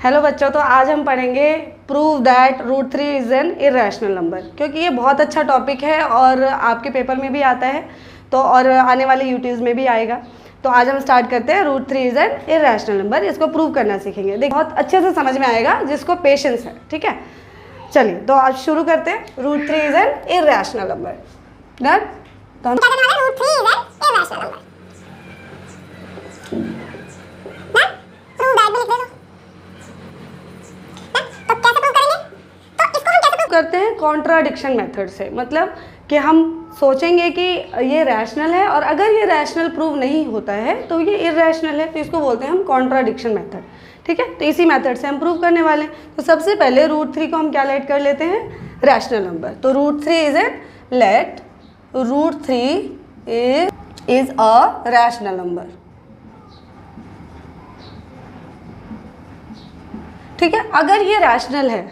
Hello बच्चों, तो आज हम पढ़ेंगे prove that root 3 is an irrational number, क्योंकि ये बहुत अच्छा टॉपिक है और आपके पेपर में भी आता है तो और आने वाले यूट्यूब में भी आएगा। तो आज हम स्टार्ट करते हैं। Root 3 is an irrational number, इसको प्रूव करना सीखेंगे। देखिए बहुत अच्छे से समझ में आएगा जिसको पेशेंस है, ठीक है। चलिए तो आज शुरू करते हैं। Root 3 is an irrational number. Done. तो हम root 3 is an irrational number. करते हैं कॉन्ट्राडिक्शन मेथड से, मतलब कि हम सोचेंगे कि ये रैशनल है और अगर ये रैशनल प्रूव नहीं होता है तो ये इर्रेशनल है, तो इसको बोलते हैं हम कॉन्ट्राडिक्शन मेथड, ठीक है। तो इसी मेथड से हम प्रूव करने वाले हैं। तो सबसे पहले रूट 3 को हम क्या लेट कर लेते हैं, रैशनल नंबर। तो root 3 is an let root 3 is a rational number, ठीक है। अगर ये रैशनल है,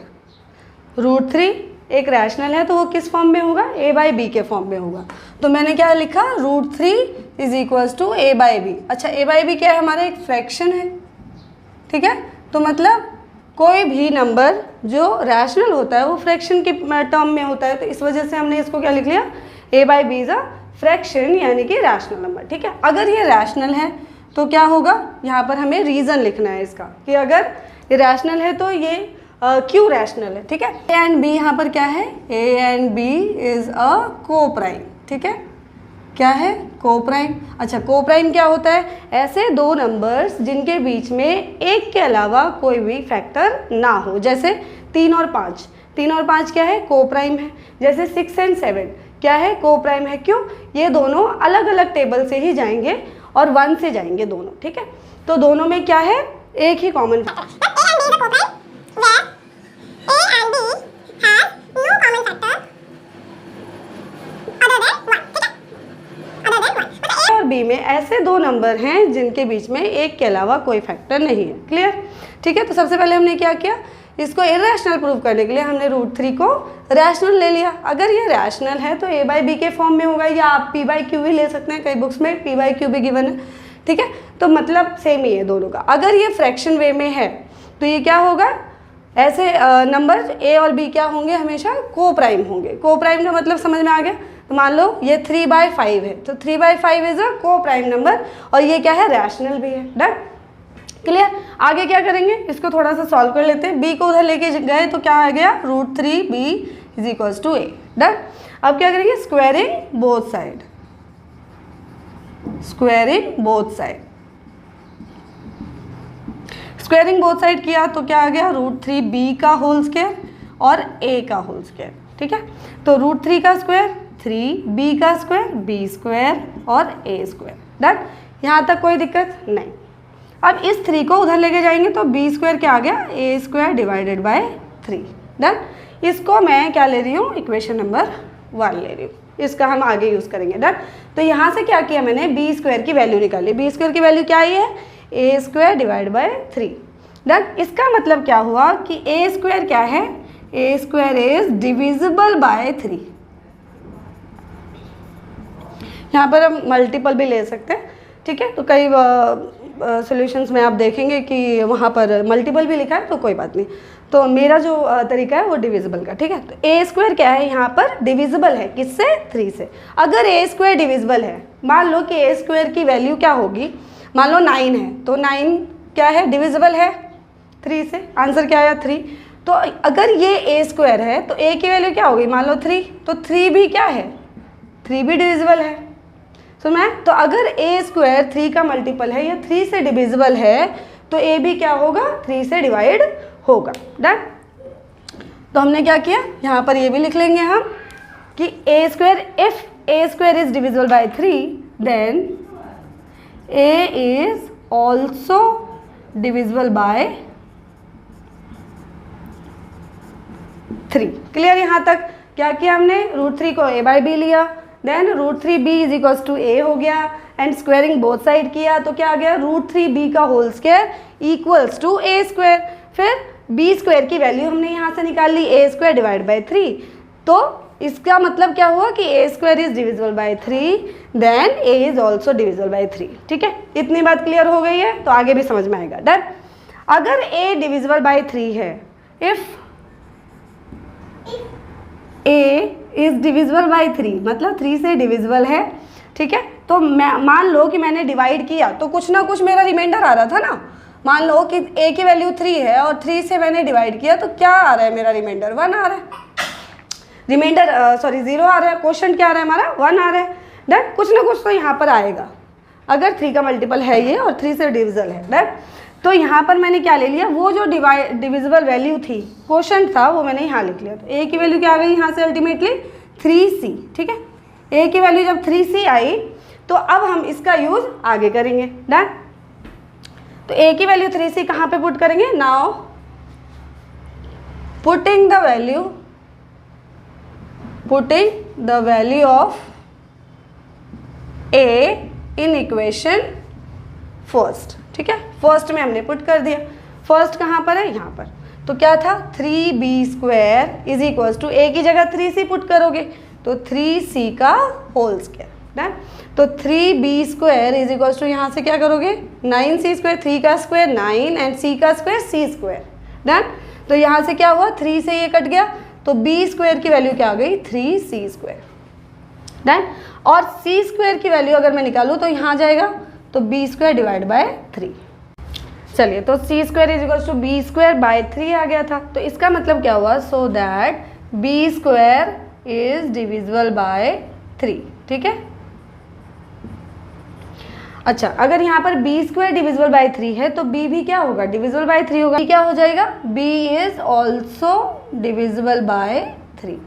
रूट 3 एक रैशनल है, तो वो किस फॉर्म में होगा, a बाई बी के फॉर्म में होगा। तो मैंने क्या लिखा, root 3 is equals to a by B. अच्छा, a बाई बी क्या है, हमारा एक फ्रैक्शन है, ठीक है। तो मतलब कोई भी नंबर जो रैशनल होता है वो फ्रैक्शन के टर्म में होता है, तो इस वजह से हमने इसको क्या लिख लिया, a by B is a fraction, यानी कि रैशनल नंबर, ठीक है। अगर ये रैशनल है तो क्या होगा, यहाँ पर हमें रीज़न लिखना है इसका कि अगर ये रैशनल है तो ये क्यों रैशनल है, ठीक है। ए एंड बी यहाँ पर क्या है, A and B is a coprime, ठीक है। क्या है, को प्राइम। अच्छा, को प्राइम क्या होता है, ऐसे दो नंबर्स जिनके बीच में एक के अलावा कोई भी फैक्टर ना हो, जैसे 3 और 5। 3 और 5 क्या है, को प्राइम है। जैसे 6 एंड 7 क्या है, को प्राइम है। क्यों, ये दोनों अलग अलग टेबल से ही जाएंगे और 1 से जाएंगे दोनों, ठीक है। तो दोनों में क्या है, एक ही कॉमन और बी में ऐसे दो नंबर हैं जिनके बीच में एक के अलावा कोई फैक्टर नहीं है। क्लियर, ठीक है। तो सबसे पहले हमने क्या किया, इसको इर्रेशनल प्रूव करने के लिए हमने रूट 3 को रैशनल ले लिया। अगर ये रैशनल है तो a बाई बी के फॉर्म में होगा, या आप p बाई क्यू भी ले सकते हैं, कई बुक्स में p बाई क्यू भी गिवन है, ठीक है। तो मतलब सेम ही है दोनों का। अगर ये फ्रैक्शन वे में है तो ये क्या होगा, ऐसे नंबर a और b क्या होंगे, हमेशा को प्राइम होंगे। को प्राइम का मतलब समझ में आ गया। तो मान लो ये 3/5 है, तो 3/5 इज अ को प्राइम नंबर और ये क्या है, रैशनल भी है। Done, clear. आगे क्या करेंगे, इसको थोड़ा सा सॉल्व कर लेते हैं। b को उधर लेके गए तो क्या आ गया, root 3b is equals to a। Done. अब क्या करेंगे, squaring both side, squaring both side. Squaring both side किया तो क्या आ गया, रूट 3b का होल स्क्वायर और a का होल स्क्वायर, ठीक है। तो रूट 3 का स्क्वायर 3b का स्क्वायर b स्क्वायर और a स्क्वायर। डन, यहाँ तक कोई दिक्कत नहीं। अब इस 3 को उधर लेके जाएंगे तो b स्क्वायर क्या आ गया, a square divided by 3। Done, इसको मैं क्या ले रही हूँ, इक्वेशन नंबर 1 ले रही हूँ, इसका हम आगे यूज़ करेंगे। डन, तो यहाँ से क्या किया मैंने, b स्क्वायर की वैल्यू निकाली। b स्क्वायर की वैल्यू क्या आई है, a square divide by 3। Done, इसका मतलब क्या हुआ कि a स्क्वायर क्या है, a square is divisible by 3। यहाँ पर हम मल्टीपल भी ले सकते हैं, ठीक है। तो कई सॉल्यूशंस में आप देखेंगे कि वहाँ पर मल्टीपल भी लिखा है, तो कोई बात नहीं। तो मेरा जो तरीका है वो डिविजिबल का, ठीक है। तो a स्क्वायर क्या है, यहाँ पर डिविजिबल है, किससे, 3 से। अगर a स्क्वायर डिविजिबल है, मान लो कि a स्क्वायर की वैल्यू क्या होगी, मान लो 9 है, तो 9 क्या है, डिविजिबल है 3 से। आंसर क्या आया, 3। तो अगर ये a स्क्वायर है तो a की वैल्यू क्या होगी, मान लो 3, तो 3 भी क्या है, 3 भी डिविजिबल है। सुन मैं, तो अगर a स्क्वायर 3 का मल्टीपल है या 3 से डिविजिबल है तो a भी क्या होगा, 3 से डिवाइड होगा। डन, तो हमने क्या किया, यहाँ पर ये भी लिख लेंगे हम कि a square, if a square is divisible by 3 then a is also divisible by 3। Clear, यहाँ तक क्या किया हमने, रूट 3 को a बाई बी लिया, then root 3b is equals to a हो गया, एंड स्क्वायरिंग बोथ साइड किया तो क्या आ गया, रूट 3b का whole square equals to a square. फिर b स्क्वायर की वैल्यू हमने यहाँ से निकाल ली, a स्क्वायर डिवाइड बाई 3। तो इसका मतलब क्या हुआ कि a square is divisible by 3, then a is also divisible by 3, ठीक है। इतनी बात क्लियर हो गई है, तो आगे भी समझ में आएगा। डन। अगर a डिविजिबल बाय 3 है, if a is divisible by 3 मतलब 3 से डिविजिबल है, ठीक है। तो मैं मान लो कि मैंने डिवाइड किया तो कुछ ना कुछ मेरा रिमाइंडर आ रहा था ना। मान लो कि a की वैल्यू 3 है और 3 से मैंने डिवाइड किया तो क्या आ रहा है मेरा रिमाइंडर, 1 आ रहा है। रिमाइंडर 0 आ रहा है, क्वेश्चन क्या आ रहा है हमारा, 1 आ रहा है। डन, कुछ ना कुछ तो यहाँ पर आएगा अगर 3 का मल्टीपल है ये और 3 से डिविजल है। डन, तो यहाँ पर मैंने क्या ले लिया, वो जो डिविजिबल वैल्यू थी, क्वेश्चन था, वो मैंने यहाँ लिख लिया। तो a की वैल्यू क्या आ गई यहाँ से अल्टीमेटली 3c, ठीक है। a की वैल्यू जब 3c आई तो अब हम इसका यूज आगे करेंगे। डन, तो a की वैल्यू 3c कहाँ पे पुट करेंगे, now putting the value of a in equation first, ठीक है। फर्स्ट में हमने पुट कर दिया, फर्स्ट कहाँ पर है, यहाँ पर। तो क्या था, 3b² is equals to a की जगह 3c पुट करोगे तो 3c का होल स्क्वायर। डन, तो 3b² इज इक्वल्स टू यहाँ से क्या करोगे, 9c², 3 का स्क्वायर 9 एंड c का स्क्वायर c²। डन, तो यहाँ से क्या हुआ, 3 से ये कट गया तो b² की वैल्यू क्या आ गई, 3c²। डन, और c² की वैल्यू अगर मैं निकालूँ तो यहाँ जाएगा तो b² डिवाइड बाय 3। चलिए, तो c² is equal to b² by 3 आ गया था। तो इसका मतलब क्या हुआ, so that b² is divisible by 3, ठीक है। अच्छा, अगर यहाँ पर b² डिविजिबल बाय 3 है तो b भी क्या होगा, डिविजिबल बाय 3 होगा। क्या हो जाएगा, b is also divisible by 3।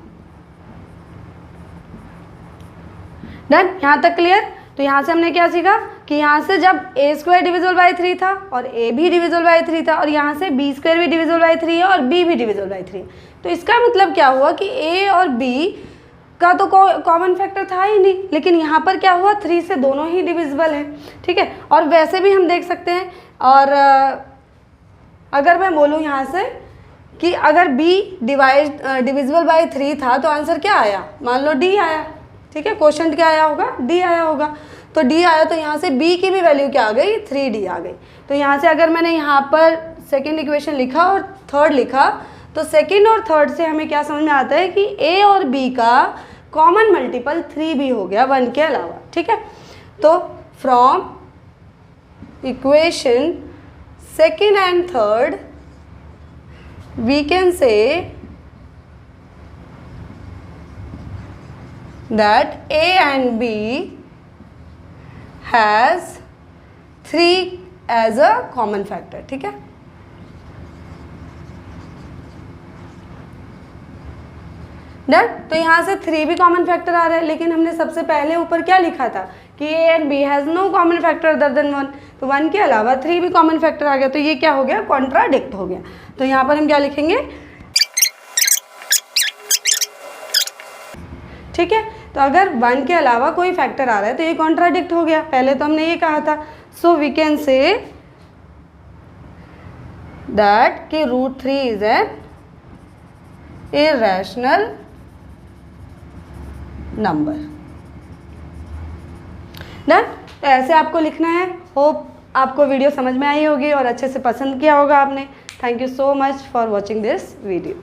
Done, यहाँ तक क्लियर। तो यहाँ से हमने क्या सीखा कि यहाँ से जब a² डिविजिबल बाय 3 था और a भी डिविजिबल बाय 3 था और यहाँ से b² भी डिविजिबल बाय 3 है और b भी डिविजिबल बाय 3, तो इसका मतलब क्या हुआ कि a और b का तो कॉमन फैक्टर था ही नहीं, लेकिन यहाँ पर क्या हुआ, 3 से दोनों ही डिविजिबल है, ठीक है। और वैसे भी हम देख सकते हैं, और अगर मैं बोलूँ यहाँ से कि अगर b डिविजिबल बाय 3 था तो आंसर क्या आया, मान लो d आया, ठीक है। क्वेश्चन क्या आया होगा, d आया होगा। तो d आया तो यहाँ से b की भी वैल्यू क्या आ गई, 3d आ गई। तो यहाँ से अगर मैंने यहाँ पर सेकेंड इक्वेशन लिखा और थर्ड लिखा तो सेकेंड और थर्ड से हमें क्या समझ में आता है कि a और b का कॉमन मल्टीपल 3b हो गया 1 के अलावा, ठीक है। तो from equation second and third we can say that a and b has 3 as a common factor, ठीक है। डन, तो यहाँ से 3 भी कॉमन फैक्टर आ रहा है, लेकिन हमने सबसे पहले ऊपर क्या लिखा था कि a and b has no common factor other than 1, तो 1 के अलावा 3 भी कॉमन फैक्टर आ गया। तो ये क्या हो गया, कॉन्ट्राडिक्ट हो गया। तो यहाँ पर हम क्या लिखेंगे, ठीक है। तो अगर 1 के अलावा कोई फैक्टर आ रहा है तो ये कॉन्ट्राडिक्ट हो गया, पहले तो हमने ये कहा था। So we can say that कि √3 is an irrational number. Done, तो ऐसे आपको लिखना है। होप आपको वीडियो समझ में आई होगी और अच्छे से पसंद किया होगा आपने। Thank you so much for watching this video.